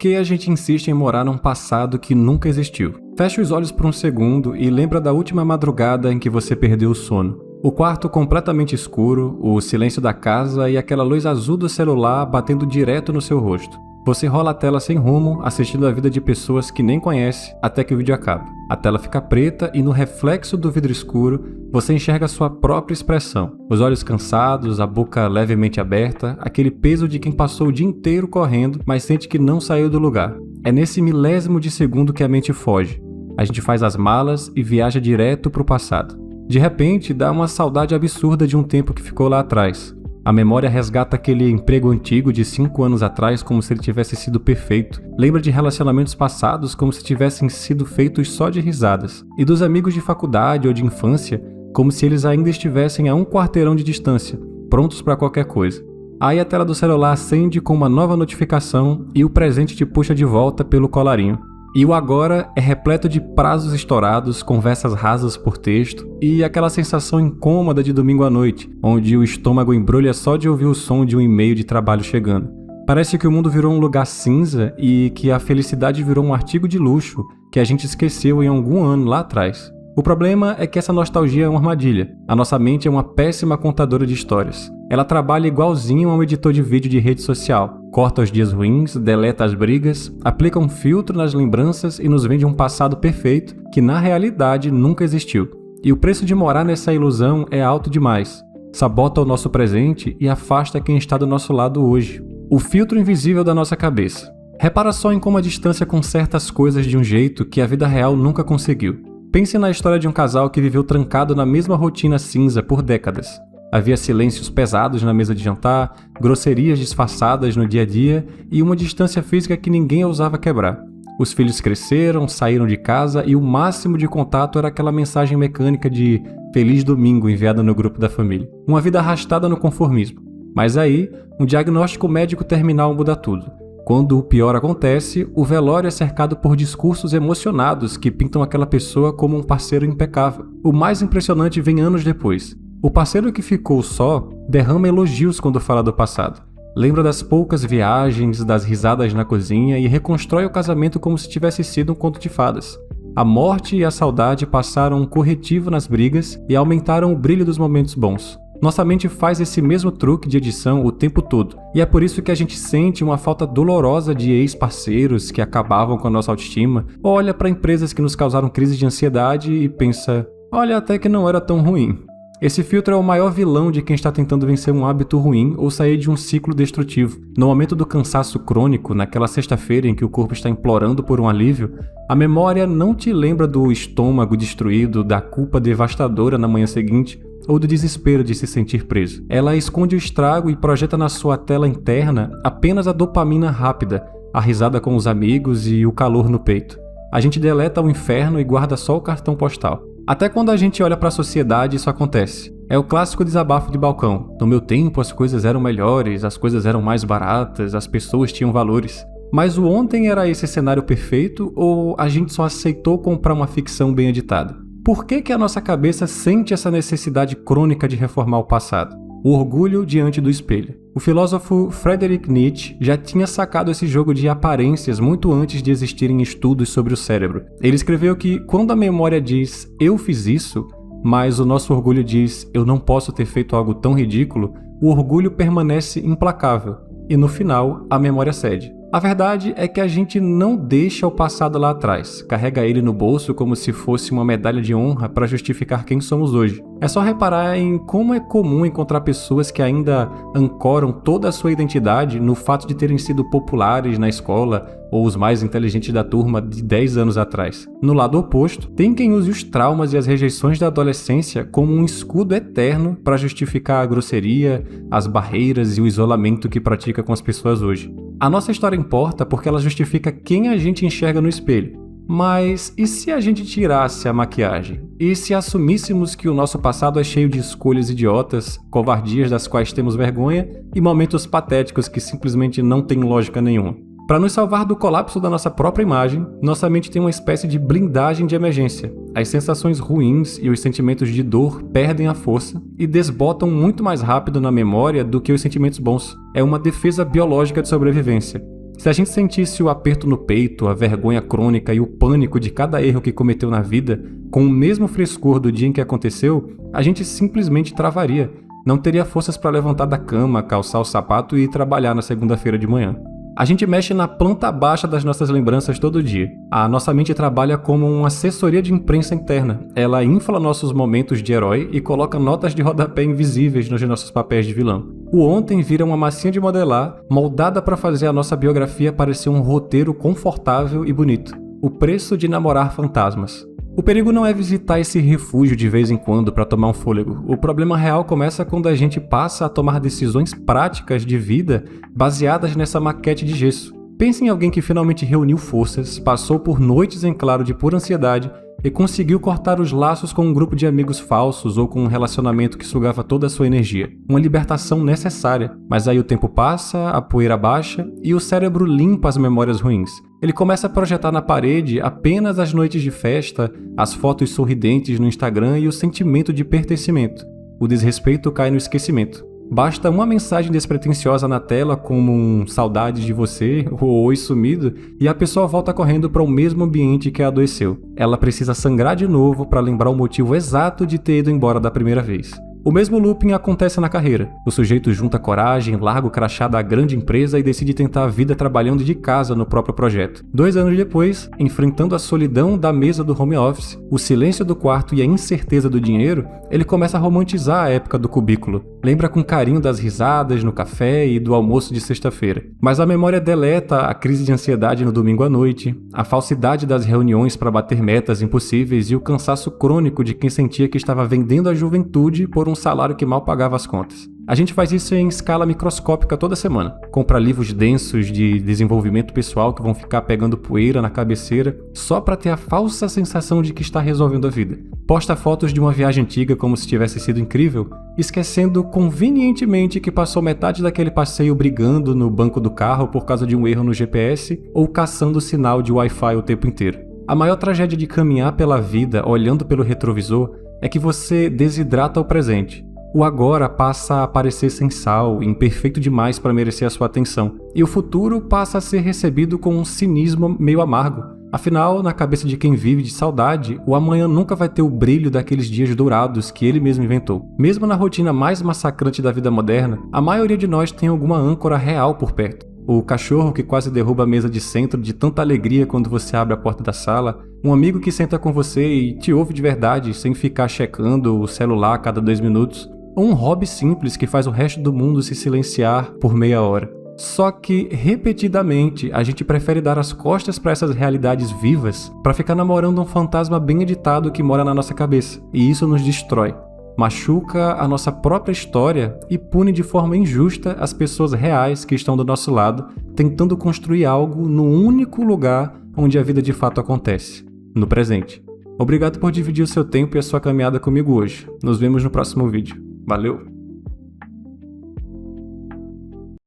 que a gente insiste em morar num passado que nunca existiu? Feche os olhos por um segundo e lembra da última madrugada em que você perdeu o sono. O quarto completamente escuro, o silêncio da casa e aquela luz azul do celular batendo direto no seu rosto. Você rola a tela sem rumo, assistindo a vida de pessoas que nem conhece até que o vídeo acaba. A tela fica preta e no reflexo do vidro escuro, você enxerga sua própria expressão. Os olhos cansados, a boca levemente aberta, aquele peso de quem passou o dia inteiro correndo, mas sente que não saiu do lugar. É nesse milésimo de segundo que a mente foge. A gente faz as malas e viaja direto para o passado. De repente, dá uma saudade absurda de um tempo que ficou lá atrás. A memória resgata aquele emprego antigo de 5 anos atrás como se ele tivesse sido perfeito. Lembra de relacionamentos passados como se tivessem sido feitos só de risadas. E dos amigos de faculdade ou de infância, como se eles ainda estivessem a um quarteirão de distância, prontos para qualquer coisa. Aí a tela do celular acende com uma nova notificação e o presente te puxa de volta pelo colarinho. E o agora é repleto de prazos estourados, conversas rasas por texto e aquela sensação incômoda de domingo à noite, onde o estômago embrulha só de ouvir o som de um e-mail de trabalho chegando. Parece que o mundo virou um lugar cinza e que a felicidade virou um artigo de luxo que a gente esqueceu em algum ano lá atrás. O problema é que essa nostalgia é uma armadilha. A nossa mente é uma péssima contadora de histórias. Ela trabalha igualzinho a um editor de vídeo de rede social. Corta os dias ruins, deleta as brigas, aplica um filtro nas lembranças e nos vende um passado perfeito que na realidade nunca existiu. E o preço de morar nessa ilusão é alto demais. Sabota o nosso presente e afasta quem está do nosso lado hoje. O filtro invisível da nossa cabeça. Repara só em como a distância conserta as coisas de um jeito que a vida real nunca conseguiu. Pense na história de um casal que viveu trancado na mesma rotina cinza por décadas. Havia silêncios pesados na mesa de jantar, grosserias disfarçadas no dia a dia e uma distância física que ninguém ousava quebrar. Os filhos cresceram, saíram de casa e o máximo de contato era aquela mensagem mecânica de Feliz Domingo enviada no grupo da família. Uma vida arrastada no conformismo. Mas aí, um diagnóstico médico terminal muda tudo. Quando o pior acontece, o velório é cercado por discursos emocionados que pintam aquela pessoa como um parceiro impecável. O mais impressionante vem anos depois. O parceiro que ficou só derrama elogios quando fala do passado. Lembra das poucas viagens, das risadas na cozinha e reconstrói o casamento como se tivesse sido um conto de fadas. A morte e a saudade passaram um corretivo nas brigas e aumentaram o brilho dos momentos bons. Nossa mente faz esse mesmo truque de edição o tempo todo, e é por isso que a gente sente uma falta dolorosa de ex-parceiros que acabavam com a nossa autoestima, ou olha para empresas que nos causaram crise de ansiedade e pensa, olha, até que não era tão ruim. Esse filtro é o maior vilão de quem está tentando vencer um hábito ruim ou sair de um ciclo destrutivo. No momento do cansaço crônico, naquela sexta-feira em que o corpo está implorando por um alívio, a memória não te lembra do estômago destruído, da culpa devastadora na manhã seguinte, ou do desespero de se sentir preso. Ela esconde o estrago e projeta na sua tela interna apenas a dopamina rápida, a risada com os amigos e o calor no peito. A gente deleta o inferno e guarda só o cartão postal. Até quando a gente olha para a sociedade, isso acontece. É o clássico desabafo de balcão. No meu tempo, as coisas eram melhores, as coisas eram mais baratas, as pessoas tinham valores. Mas o ontem era esse cenário perfeito ou a gente só aceitou comprar uma ficção bem editada? Por que a nossa cabeça sente essa necessidade crônica de reformar o passado? O orgulho diante do espelho. O filósofo Friedrich Nietzsche já tinha sacado esse jogo de aparências muito antes de existirem estudos sobre o cérebro. Ele escreveu que quando a memória diz eu fiz isso, mas o nosso orgulho diz eu não posso ter feito algo tão ridículo, o orgulho permanece implacável e no final a memória cede. A verdade é que a gente não deixa o passado lá atrás, carrega ele no bolso como se fosse uma medalha de honra para justificar quem somos hoje. É só reparar em como é comum encontrar pessoas que ainda ancoram toda a sua identidade no fato de terem sido populares na escola ou os mais inteligentes da turma de 10 anos atrás. No lado oposto, tem quem use os traumas e as rejeições da adolescência como um escudo eterno para justificar a grosseria, as barreiras e o isolamento que pratica com as pessoas hoje. A nossa história importa porque ela justifica quem a gente enxerga no espelho. Mas e se a gente tirasse a maquiagem? E se assumíssemos que o nosso passado é cheio de escolhas idiotas, covardias das quais temos vergonha e momentos patéticos que simplesmente não têm lógica nenhuma? Para nos salvar do colapso da nossa própria imagem, nossa mente tem uma espécie de blindagem de emergência. As sensações ruins e os sentimentos de dor perdem a força e desbotam muito mais rápido na memória do que os sentimentos bons. É uma defesa biológica de sobrevivência. Se a gente sentisse o aperto no peito, a vergonha crônica e o pânico de cada erro que cometeu na vida, com o mesmo frescor do dia em que aconteceu, a gente simplesmente travaria. Não teria forças para levantar da cama, calçar o sapato e ir trabalhar na segunda-feira de manhã. A gente mexe na planta baixa das nossas lembranças todo dia. A nossa mente trabalha como uma assessoria de imprensa interna. Ela infla nossos momentos de herói e coloca notas de rodapé invisíveis nos nossos papéis de vilão. O ontem vira uma massinha de modelar, moldada para fazer a nossa biografia parecer um roteiro confortável e bonito. O preço de namorar fantasmas. O perigo não é visitar esse refúgio de vez em quando para tomar um fôlego. O problema real começa quando a gente passa a tomar decisões práticas de vida baseadas nessa maquete de gesso. Pense em alguém que finalmente reuniu forças, passou por noites em claro de pura ansiedade e conseguiu cortar os laços com um grupo de amigos falsos ou com um relacionamento que sugava toda a sua energia. Uma libertação necessária, mas aí o tempo passa, a poeira baixa e o cérebro limpa as memórias ruins. Ele começa a projetar na parede apenas as noites de festa, as fotos sorridentes no Instagram e o sentimento de pertencimento. O desrespeito cai no esquecimento. Basta uma mensagem despretensiosa na tela como um saudade de você ou oi sumido e a pessoa volta correndo para o mesmo ambiente que a adoeceu. Ela precisa sangrar de novo para lembrar o motivo exato de ter ido embora da primeira vez. O mesmo looping acontece na carreira. O sujeito junta coragem, larga o crachá da grande empresa e decide tentar a vida trabalhando de casa no próprio projeto. 2 anos depois, enfrentando a solidão da mesa do home office, o silêncio do quarto e a incerteza do dinheiro, ele começa a romantizar a época do cubículo. Lembra com carinho das risadas no café e do almoço de sexta-feira. Mas a memória deleta a crise de ansiedade no domingo à noite, a falsidade das reuniões para bater metas impossíveis e o cansaço crônico de quem sentia que estava vendendo a juventude por um salário que mal pagava as contas. A gente faz isso em escala microscópica toda semana. Compra livros densos de desenvolvimento pessoal que vão ficar pegando poeira na cabeceira só para ter a falsa sensação de que está resolvendo a vida. Posta fotos de uma viagem antiga como se tivesse sido incrível, esquecendo convenientemente que passou metade daquele passeio brigando no banco do carro por causa de um erro no GPS ou caçando sinal de Wi-Fi o tempo inteiro. A maior tragédia de caminhar pela vida olhando pelo retrovisor é que você desidrata o presente. O agora passa a parecer sem sal, imperfeito demais para merecer a sua atenção, e o futuro passa a ser recebido com um cinismo meio amargo. Afinal, na cabeça de quem vive de saudade, o amanhã nunca vai ter o brilho daqueles dias dourados que ele mesmo inventou. Mesmo na rotina mais massacrante da vida moderna, a maioria de nós tem alguma âncora real por perto. O cachorro que quase derruba a mesa de centro de tanta alegria quando você abre a porta da sala, um amigo que senta com você e te ouve de verdade sem ficar checando o celular a cada 2 minutos, ou um hobby simples que faz o resto do mundo se silenciar por meia hora. Só que, repetidamente, a gente prefere dar as costas para essas realidades vivas para ficar namorando um fantasma bem editado que mora na nossa cabeça, e isso nos destrói. Machuca a nossa própria história e pune de forma injusta as pessoas reais que estão do nosso lado, tentando construir algo no único lugar onde a vida de fato acontece, no presente. Obrigado por dividir o seu tempo e a sua caminhada comigo hoje. Nos vemos no próximo vídeo. Valeu!